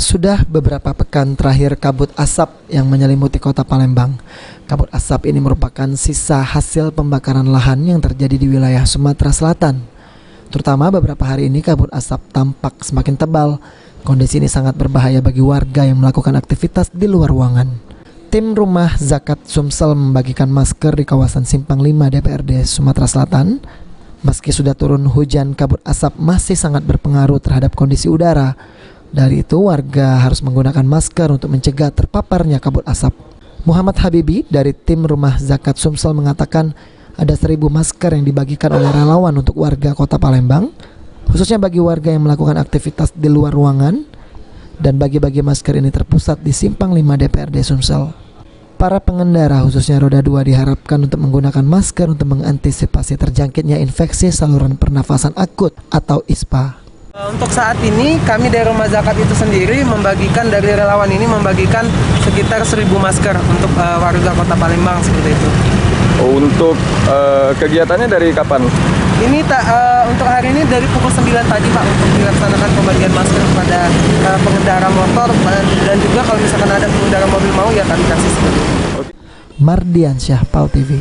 Sudah beberapa pekan terakhir kabut asap yang menyelimuti kota Palembang. Kabut asap ini merupakan sisa hasil pembakaran lahan yang terjadi di wilayah Sumatera Selatan. Terutama beberapa hari ini kabut asap tampak semakin tebal. Kondisi ini sangat berbahaya bagi warga yang melakukan aktivitas di luar ruangan. Tim Rumah Zakat Sumsel membagikan masker di kawasan Simpang 5 DPRD Sumatera Selatan. Meski sudah turun hujan, kabut asap masih sangat berpengaruh terhadap kondisi udara. Dari itu, warga harus menggunakan masker untuk mencegah terpaparnya kabut asap. Muhammad Habibi dari Tim Rumah Zakat Sumsel mengatakan ada 1.000 masker yang dibagikan oleh relawan untuk warga kota Palembang, khususnya bagi warga yang melakukan aktivitas di luar ruangan, dan bagi-bagi masker ini terpusat di Simpang 5 DPRD Sumsel. Para pengendara khususnya roda 2 diharapkan untuk menggunakan masker untuk mengantisipasi terjangkitnya infeksi saluran pernafasan akut atau ISPA. Untuk saat ini kami dari Rumah Zakat itu sendiri dari relawan ini membagikan sekitar 1.000 masker untuk warga kota Palembang seperti itu. Untuk kegiatannya dari kapan? Ini untuk hari ini dari pukul 9 pagi Pak, untuk dilaksanakan pembagian masker kepada pengendara motor dan juga kalau misalkan ada pengendara mobil mau ya kami kasih seperti itu. Mardiansyah, PAL TV.